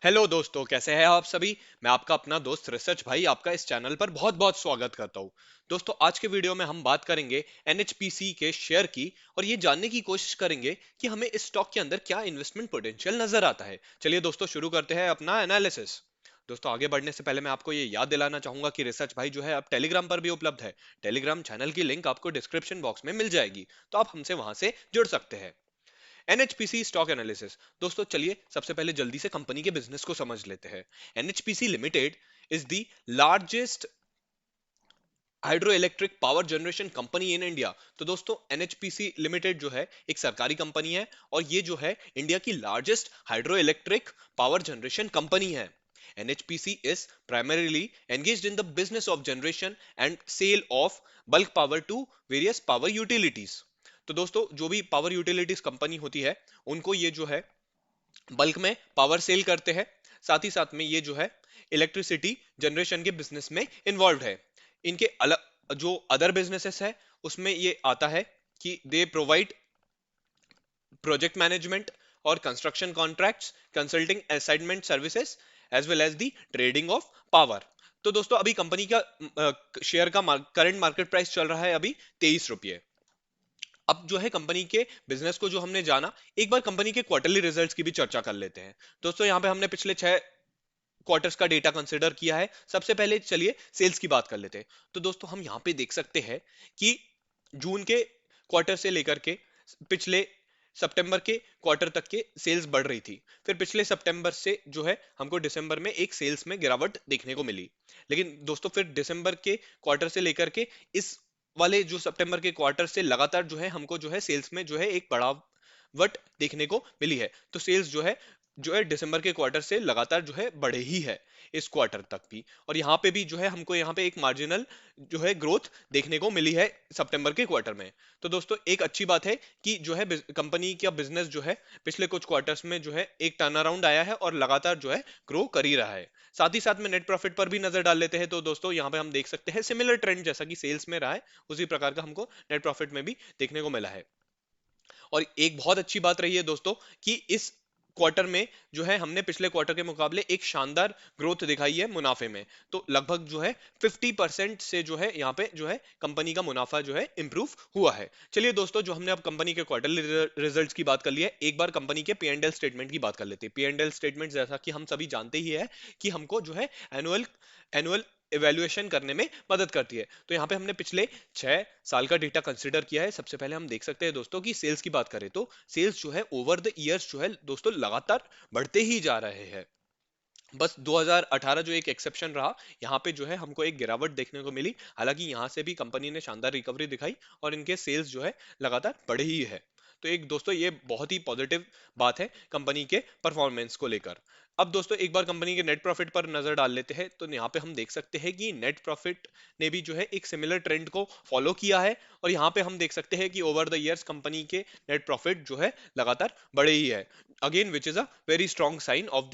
Hello दोस्तों, कैसे हैं आप सभी। मैं आपका अपना दोस्त रिसर्च भाई आपका इस चैनल पर बहुत बहुत स्वागत करता हूं। दोस्तों, आज के वीडियो में हम बात करेंगे एनएचपीसी के शेयर की और ये जानने की कोशिश करेंगे कि हमें इस स्टॉक के अंदर क्या इन्वेस्टमेंट पोटेंशियल नजर आता है। चलिए दोस्तों, शुरू करते हैं अपना एनालिसिस। दोस्तों, आगे बढ़ने से पहले मैं आपको ये याद दिलाना चाहूंगा कि रिसर्च भाई जो है अब टेलीग्राम पर भी उपलब्ध है। टेलीग्राम चैनल की लिंक आपको डिस्क्रिप्शन बॉक्स में मिल जाएगी, तो आप हमसे वहां से जुड़ सकते हैं। NHPC stock analysis. दोस्तों, चलिए सबसे पहले जल्दी से कंपनी के बिजनेस को समझ लेते हैं। NHPC limited is the largest hydro electric power generation company in India. तो दोस्तों, एनएचपीसी लिमिटेड जो है एक सरकारी कंपनी है और ये जो है इंडिया की largest hydro electric power generation company है। NHPC is primarily engaged in the business of generation and sale of bulk power to various power utilities। तो दोस्तों, जो भी पावर यूटिलिटीज कंपनी होती है उनको ये जो है बल्क में पावर सेल करते हैं। साथ ही साथ में ये जो है इलेक्ट्रिसिटी जनरेशन के बिजनेस में इन्वॉल्व है। इनके अलग जो अदर बिजनेसेस है उसमें ये आता है कि दे प्रोवाइड प्रोजेक्ट मैनेजमेंट और construction contracts, consulting assignment services, as well as the trading of power. तो दोस्तों, अभी कंपनी का शेयर का करंट मार्केट प्राइस चल रहा है अभी 23 रुपये। अब जो है कंपनी के बिजनेस को जो हमने जाना, एक बार कंपनी के क्वार्टरली रिजल्ट्स की भी चर्चा कर लेते हैं। दोस्तों, यहाँ पे हमने पिछले 6 क्वार्टर्स का डेटा कंसिडर किया है। सबसे पहले चलिए सेल्स की बात कर लेते हैं। तो दोस्तों, हम यहाँ पे देख सकते हैं कि जून के क्वार्टर से लेकर के पिछले सितंबर के क्वार्टर तक के सेल्स बढ़ रही थी। फिर पिछले सितंबर से जो है हमको दिसंबर में एक सेल्स में गिरावट देखने को मिली। लेकिन दोस्तों, फिर दिसंबर के क्वार्टर से लेकर के इस वाले जो सितंबर के क्वार्टर से लगातार जो है हमको जो है सेल्स में जो है एक बढ़ावट देखने को मिली है। तो सेल्स जो है दिसंबर के क्वार्टर से लगातार जो है बढ़े ही है इस क्वार्टर तक भी। और यहाँ पे भी जो है हमको यहाँ पे एक मार्जिनल जो है ग्रोथ देखने को मिली है सितंबर के क्वार्टर में। तो दोस्तों, एक अच्छी बात है कि जो है कंपनी का बिजनेस जो है पिछले कुछ क्वार्टर्स में जो है एक टर्न अराउंड आया है और लगातार जो है ग्रो कर ही रहा है। साथ ही साथ में नेट प्रॉफिट पर भी नजर डाल लेते हैं। तो दोस्तों, यहाँ पे हम देख सकते हैं सिमिलर ट्रेंड जैसा कि सेल्स में रहा है, उसी प्रकार का हमको नेट प्रॉफिट में भी देखने को मिला है। और एक बहुत अच्छी बात रही है दोस्तों कि इस क्वार्टर में जो है हमने पिछले क्वार्टर के मुकाबले एक शानदार ग्रोथ दिखाई है मुनाफे में। तो लगभग जो है 50% से जो है यहाँ पे जो है कंपनी का मुनाफा जो है इंप्रूव हुआ है। चलिए दोस्तों, जो हमने अब कंपनी के क्वार्टरली रिजल्ट्स की बात कर ली है, एक बार कंपनी के पी एंड एल स्टेटमेंट की बात कर लेते हैं। पी एंड एल स्टेटमेंट जैसा कि हम सभी जानते ही है कि हमको जो है एनुअल एनुअल इवेल्युएशन करने में मदद करती है। तो यहाँ पे हमने पिछले 6 साल का डेटा कंसिडर किया है। सबसे पहले हम देख सकते हैं दोस्तों कि सेल्स की बात करें तो सेल्स जो है ओवर द ईयर्स जो है दोस्तों लगातार बढ़ते ही जा रहे हैं। बस 2018 जो एक एक्सेप्शन रहा, यहाँ पे जो है हमको एक गिरावट देखने को मिली। हालांकि यहाँ से भी कंपनी ने शानदार रिकवरी दिखाई और इनके सेल्स जो है लगातार बढ़े ही है। तो एक दोस्तों, ये बहुत ही पॉजिटिव बात है कंपनी के परफॉर्मेंस को लेकर। अब दोस्तों, एक बार कंपनी के नेट प्रॉफिट पर नजर डाल लेते हैं। तो यहाँ पे हम देख सकते हैं कि नेट प्रॉफिट ने भी जो है एक सिमिलर ट्रेंड को फॉलो किया है। और यहाँ पे हम देख सकते हैं कि ओवर द ईयर्स कंपनी के नेट प्रॉफिट जो है लगातार बढ़े ही है। Again which is a very strong sign of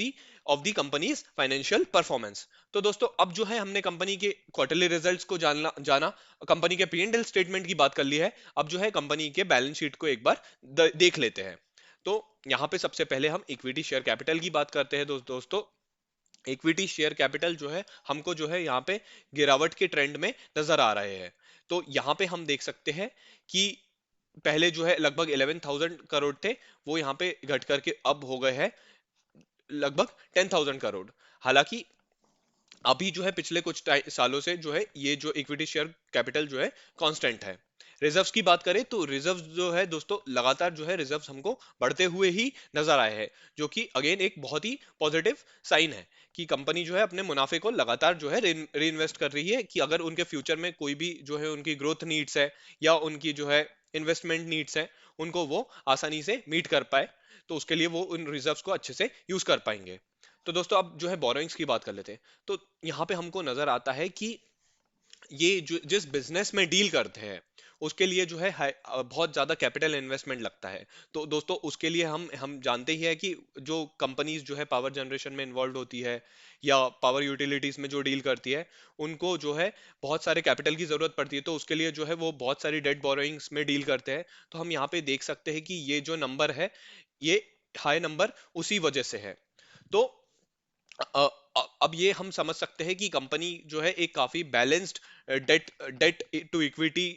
the company's financial performance. तो दोस्तों, अब जो है हमने कंपनी के क्वार्टरली रिजल्ट्स को जाना, कंपनी के पी एंड एल स्टेटमेंट की बात कर ली है। अब जो है कंपनी के बैलेंस शीट को एक बार देख लेते हैं। तो यहाँ पे सबसे पहले हम इक्विटी शेयर कैपिटल की बात करते हैं। दोस्तों, इक्विटी शेयर कैपिटल जो है हमको जो है यहाँ पे गिरावट के ट्रेंड में नजर आ रहे हैं। तो यहाँ पे हम देख सकते हैं कि पहले जो है लगभग 11,000 करोड़ थे, वो यहाँ पे घट करके अब हो गए हैं लगभग 10,000 करोड़। हालांकि अभी जो है पिछले कुछ सालों से जो है ये जो इक्विटी शेयर कैपिटल जो है कांस्टेंट है। रिजर्व्स की बात करें तो रिजर्व्स जो है दोस्तों लगातार जो है रिजर्व्स हमको बढ़ते हुए ही नजर आए हैं, जो कि अगेन एक बहुत ही पॉजिटिव साइन है कि कंपनी जो है अपने मुनाफे को लगातार जो है री इन्वेस्ट कर रही है कि अगर उनके फ्यूचर में कोई भी जो है उनकी ग्रोथ नीड्स है या उनकी जो है इन्वेस्टमेंट नीड्स है, उनको वो आसानी से मीट कर पाए। तो उसके लिए वो उन रिजर्व्स को अच्छे से यूज कर पाएंगे। तो दोस्तों, अब जो है बोरोइंग्स की बात कर लेते हैं। तो यहाँ पे हमको नजर आता है कि ये जो जिस बिजनेस में डील करते हैं उसके लिए जो है बहुत ज्यादा कैपिटल इन्वेस्टमेंट लगता है। तो दोस्तों, उसके लिए हम जानते ही है कि जो कंपनीज जो है पावर जनरेशन में इन्वॉल्व होती है या पावर यूटिलिटीज में जो डील करती है, उनको जो है बहुत सारे कैपिटल की जरूरत पड़ती है। तो उसके लिए जो है वो बहुत सारी डेट बोरोइंग्स में डील करते हैं। तो हम यहाँ पे देख सकते हैं कि ये जो नंबर है, ये हाई नंबर उसी वजह से है। तो अ, अब ये हम समझ सकते हैं कि कंपनी जो है एक काफी balanced debt debt to equity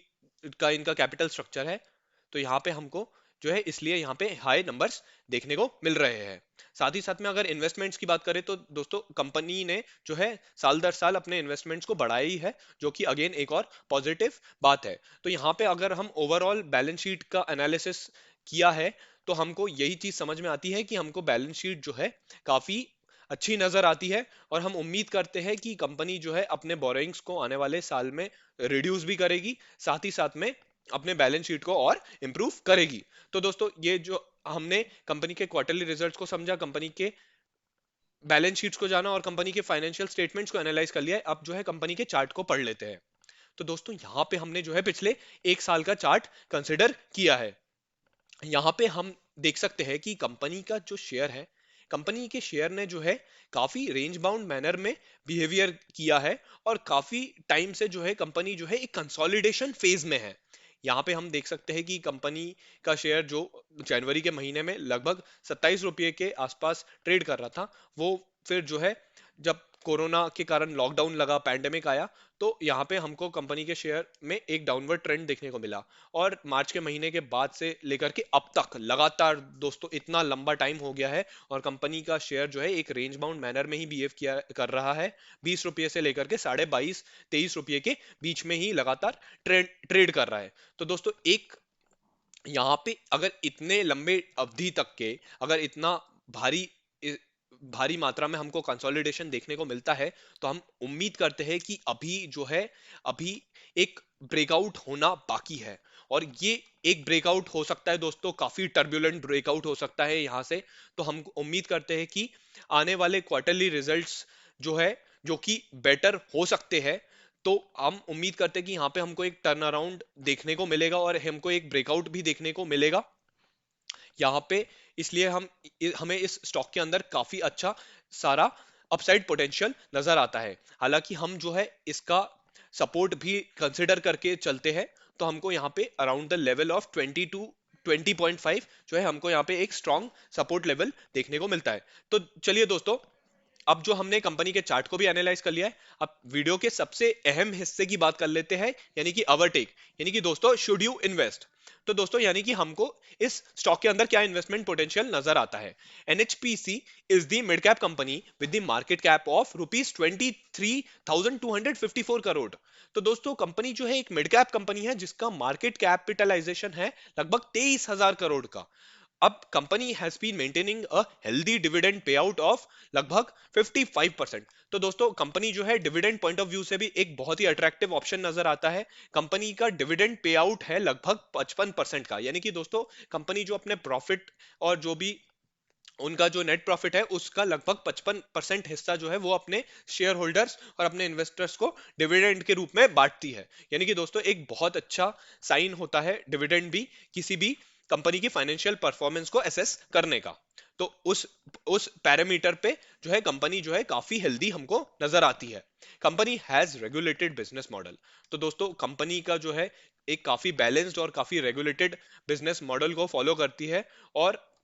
का इनका कैपिटल स्ट्रक्चर है। तो यहाँ पे हमको जो है इसलिए यहाँ पे हाई नंबर्स देखने को मिल रहे हैं। साथ ही साथ में अगर इन्वेस्टमेंट्स की बात करें तो दोस्तों कंपनी ने जो है साल दर साल अपने इन्वेस्टमेंट्स को बढ़ाया ही है, जो कि अगेन एक और पॉजिटिव बात है। तो यहाँ पे अगर हम ओवरऑल बैलेंस शीट का एनालिसिस किया है तो हमको यही चीज समझ में आती है कि हमको बैलेंस शीट जो है काफी अच्छी नजर आती है। और हम उम्मीद करते हैं कि कंपनी जो है अपने बोरोइंग्स को आने वाले साल में रिड्यूस भी करेगी, साथ ही साथ में अपने बैलेंस शीट को और इंप्रूव करेगी। तो दोस्तों ये जो हमने कंपनी के क्वार्टरली रिजल्ट्स को समझा, कंपनी के बैलेंस शीट्स को जाना और कंपनी के फाइनेंशियल स्टेटमेंट्स को एनालाइज कर लिया है, अब जो है कंपनी के चार्ट को पढ़ लेते हैं। तो दोस्तों यहाँ पे हमने जो है पिछले एक साल का चार्ट कंसिडर किया है। यहाँ पे हम देख सकते हैं कि कंपनी का जो शेयर है, कंपनी के शेयर ने जो है काफी रेंज बाउंड मैनर में बिहेवियर किया है और काफी टाइम से जो है कंपनी जो है एक कंसोलिडेशन फेज में है। यहाँ पे हम देख सकते हैं कि कंपनी का शेयर जो जनवरी के महीने में लगभग 27 रुपये के आसपास ट्रेड कर रहा था, वो फिर जो है जब कोरोना के कारण लॉकडाउन लगा, पैंडेमिक आया, तो यहाँ पे हमको कंपनी के शेयर में एक डाउनवर्ड ट्रेंड देखने को मिला। और मार्च के महीने के बाद से लेकर के अब तक लगातार दोस्तों इतना लंबा टाइम हो गया है और कंपनी का शेयर जो है एक रेंज बाउंड मैनर में ही बिहेव किया कर रहा है। 20 रुपये से लेकर के 22-23 रुपये के बीच में ही लगातार ट्रेड कर रहा है। तो दोस्तों एक यहाँ पे अगर इतने लंबे अवधि तक के अगर इतना भारी भारी मात्रा में हमको कंसोलिडेशन देखने को मिलता है, तो हम उम्मीद करते हैं कि अभी जो है अभी एक ब्रेकआउट होना बाकी है। और ये एक ब्रेकआउट हो सकता है दोस्तों, काफी टर्बुलेंट ब्रेकआउट हो सकता है यहाँ से। तो हम उम्मीद करते हैं कि आने वाले क्वार्टरली रिजल्ट्स जो है जो कि बेटर हो सकते हैं। तो हम उम्मीद करते हैं कि यहाँ पे हमको एक टर्न अराउंड देखने को मिलेगा और हमको एक ब्रेकआउट भी देखने को मिलेगा यहाँ पे। इसलिए हमें इस स्टॉक के अंदर काफी अच्छा सारा अपसाइड पोटेंशियल नजर आता है। हालांकि हम जो है इसका सपोर्ट भी कंसिडर करके चलते हैं। तो हमको यहाँ पे around the level of 20 to 20.5 जो है हमको यहाँ पे एक स्ट्रॉन्ग सपोर्ट लेवल देखने को मिलता है। तो चलिए दोस्तों, अब जो हमने कंपनी के चार्ट को भी एनालाइज कर लिया है, अब वीडियो के सबसे अहम हिस्से की बात कर लेते हैं, यानी कि ओवरटेक, यानी कि दोस्तों शुड यू इन्वेस्ट। तो दोस्तों यानी कि हमको इस स्टॉक के अंदर क्या इन्वेस्टमेंट पोटेंशियल नजर आता है। NHPC is the mid cap company with the market cap of ₹23,254 crore. तो दोस्तों कंपनी जो है एक मिड कैप कंपनी है जिसका मार्केट कैपिटलाइजेशन है लगभग 23,000 करोड़ का। अब company has been maintaining a healthy dividend pay out of लगभग 55%। तो दोस्तों कंपनी जो है डिविडेंड पॉइंट ऑफ व्यू से भी एक बहुत ही अट्रैक्टिव ऑप्शन नजर आता है। कंपनी का डिविडेंड पे आउट है लगभग 55% का, यानी कि दोस्तों कंपनी जो अपने प्रॉफिट और जो भी उनका जो नेट प्रॉफिट है उसका लगभग 55% हिस्सा जो है वो अपने शेयर होल्डर्स और अपने इन्वेस्टर्स को डिविडेंड के रूप में बांटती है। यानी कि दोस्तों एक बहुत अच्छा साइन होता है डिविडेंड भी किसी भी कंपनी की फाइनेंशियल परफॉर्मेंस को एसेस करने का। तो उस पैरामीटर पे जो है कंपनी जो है काफी हेल्दी हमको नजर आती है। Company has regulated business model. तो दोस्तों कंपनी का जो है एक काफी बैलेंस्ड और काफी रेगुलेटेड बिजनेस मॉडल को फॉलो करती है। और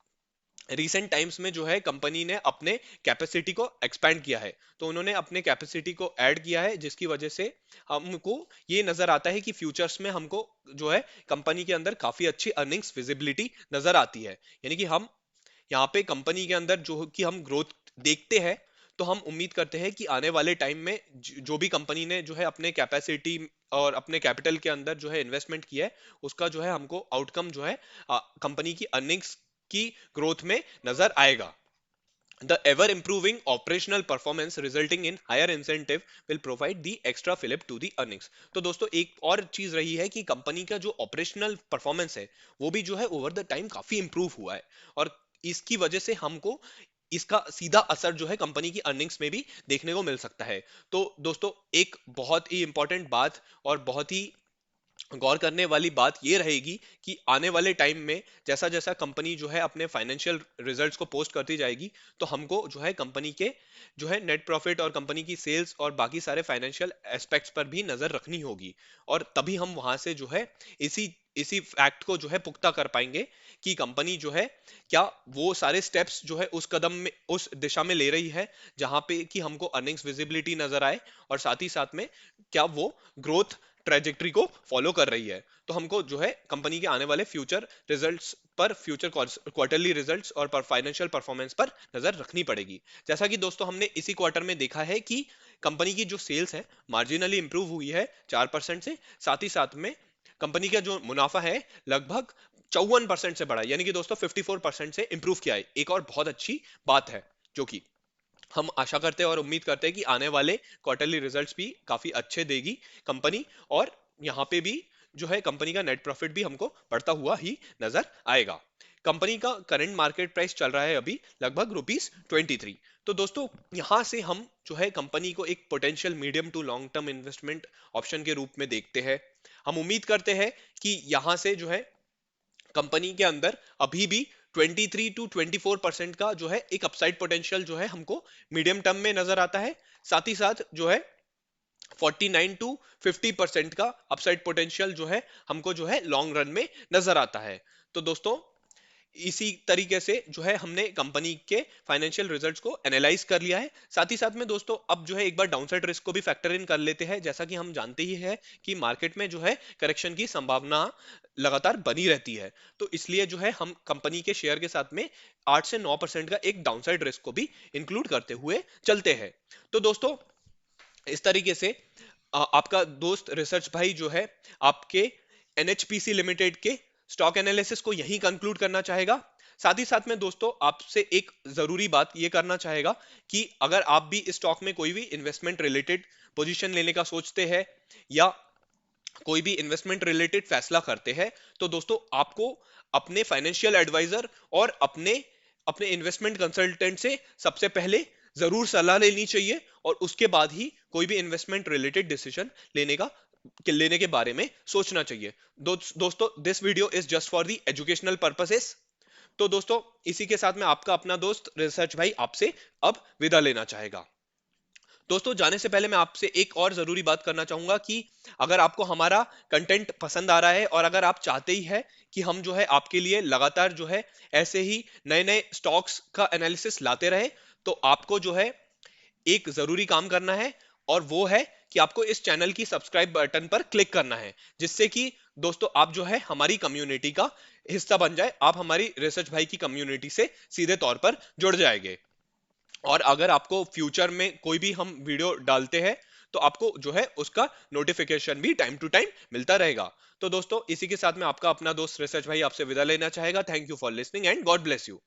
रिसेंट टाइम्स में जो है कंपनी ने अपने कैपेसिटी को एक्सपैंड किया है। तो उन्होंने अपने कैपेसिटी को ऐड किया है जिसकी वजह से हमको ये नजर आता है कि फ्यूचर्स में हमको जो है कंपनी के अंदर काफी अच्छी अर्निंग्स विजिबिलिटी नजर आती है। यानी कि हम यहाँ पे कंपनी के अंदर जो कि हम ग्रोथ देखते हैं, तो हम उम्मीद करते हैं कि आने वाले टाइम में जो भी कंपनी ने जो है अपने कैपेसिटी और अपने कैपिटल के अंदर जो है इन्वेस्टमेंट किया है उसका जो है हमको आउटकम जो है कंपनी की अर्निंग्स की ग्रोथ में नजर आएगा। The ever improving operational performance resulting in higher incentive will provide the extra fillip to the earnings। तो दोस्तों एक और चीज रही है कि कंपनी का जो ऑपरेशनल परफॉर्मेंस है वो भी जो है ओवर द टाइम काफी इंप्रूव हुआ है। और इसकी वजह से हमको इसका सीधा असर जो है कंपनी की अर्निंग्स में भी देखने को मिल सकता है। तो दोस्तों एक बहुत ही इंपॉर्टेंट बात और बहुत ही गौर करने वाली बात ये रहेगी कि आने वाले टाइम में जैसा जैसा कंपनी जो है अपने फाइनेंशियल रिजल्ट्स को पोस्ट करती जाएगी, तो हमको जो है कंपनी के जो है नेट प्रॉफिट और कंपनी की सेल्स और बाकी सारे फाइनेंशियल एस्पेक्ट्स पर भी नजर रखनी होगी। और तभी हम वहां से जो है इसी इसी फैक्ट को जो है पुख्ता कर पाएंगे कि कंपनी जो है क्या वो सारे स्टेप्स जो है उस कदम में उस दिशा में ले रही है जहां पे कि हमको अर्निंग्स विजिबिलिटी नजर आए, और साथ ही साथ में क्या वो ग्रोथ ट्रेजेक्टरी को फॉलो कर रही है। तो हमको जो है कंपनी के आने वाले फ्यूचर रिजल्ट्स पर, फ्यूचर क्वार्टरली रिजल्ट्स और पर फाइनेंशियल परफॉर्मेंस पर नजर रखनी पड़ेगी। जैसा कि दोस्तों हमने इसी क्वार्टर में देखा है कि कंपनी की जो सेल्स है मार्जिनली इंप्रूव हुई है 4% से, साथ ही साथ में कंपनी का जो मुनाफा है लगभग 54% से बढ़ा, यानी कि दोस्तों 54% से इंप्रूव किया है। एक और बहुत अच्छी बात है जो कि हम आशा करते हैं और उम्मीद करते हैं कि आने वाले क्वार्टरली रिजल्ट्स भी काफी अच्छे देगी कंपनी, और यहाँ पे भी जो है कंपनी का नेट प्रॉफिट भी हमको बढ़ता हुआ ही नजर आएगा। कंपनी का करंट मार्केट प्राइस चल रहा है अभी लगभग ₹23। तो दोस्तों यहाँ से हम जो है कंपनी को एक potential medium to long term investment option के रूप में देखते हैं। हम उम्मीद करते हैं कि यहाँ से जो है कंपनी के अंदर अभी भी 23 to 24% का जो है एक अपसाइड पोटेंशियल जो है हमको मीडियम टर्म में नजर आता है। साथ ही साथ जो है 49 to 50% का अपसाइड पोटेंशियल जो है हमको जो है लॉन्ग रन में नजर आता है। तो दोस्तों इसी तरीके से जो है हमने कंपनी के फाइनेंशियल रिजल्ट्स को एनालाइज कर लिया है। साथ ही साथ में दोस्तों अब जो है एक बार डाउनसाइड रिस्क को भी फैक्टर इन कर लेते हैं। जैसा कि हम जानते ही है कि मार्केट में जो है करेक्शन की संभावना लगातार बनी रहती है, तो इसलिए जो है हम कंपनी के शेयर के साथ में 8 से 9% का एक डाउनसाइड रिस्क को भी इंक्लूड करते हुए चलते हैं। तो दोस्तों इस तरीके से आपका दोस्त रिसर्च भाई जो है आपके एनएचपीसी लिमिटेड के स्टॉक एनालिसिस को यहीं कंक्लूड करना चाहेगा। साथ ही साथ में दोस्तों आपसे एक जरूरी बात ये करना चाहेगा कि अगर आप भी इस स्टॉक में कोई भी इन्वेस्टमेंट रिलेटेड पोजीशन लेने का सोचते हैं या कोई भी इन्वेस्टमेंट रिलेटेड फैसला करते हैं, तो दोस्तों आपको अपने फाइनेंशियल एडवाइजर और अपने अपने इन्वेस्टमेंट कंसल्टेंट से सबसे पहले जरूर सलाह लेनी चाहिए, और उसके बाद ही कोई भी इन्वेस्टमेंट रिलेटेड डिसीजन लेने के बारे में सोचना चाहिए। दोस्तों this video is just for the educational purposes. तो दोस्तों इसी के साथ में आपका अपना दोस्त रिसर्च भाई आपसे अब विदा लेना चाहेगा। दोस्तों जाने से पहले मैं आपसे एक और जरूरी बात करना चाहूंगा कि अगर आपको हमारा कंटेंट पसंद आ रहा है और अगर आप चाहते ही है कि हम जो है आपके लिए लगातार जो है ऐसे ही नए नए स्टॉक्स का एनालिसिस लाते रहे, तो आपको जो है एक जरूरी काम करना है, और वो है कि आपको इस चैनल की सब्सक्राइब बटन पर क्लिक करना है, जिससे कि दोस्तों आप जो है हमारी कम्युनिटी का हिस्सा बन जाए, आप हमारी रिसर्च भाई की कम्युनिटी से सीधे तौर पर जुड़ जाएंगे। और अगर आपको फ्यूचर में कोई भी हम वीडियो डालते हैं तो आपको जो है उसका नोटिफिकेशन भी टाइम टू टाइम मिलता रहेगा। तो दोस्तों इसी के साथ में आपका अपना दोस्त रिसर्च भाई आपसे विदा लेना चाहेगा। Thank you for listening and God bless you.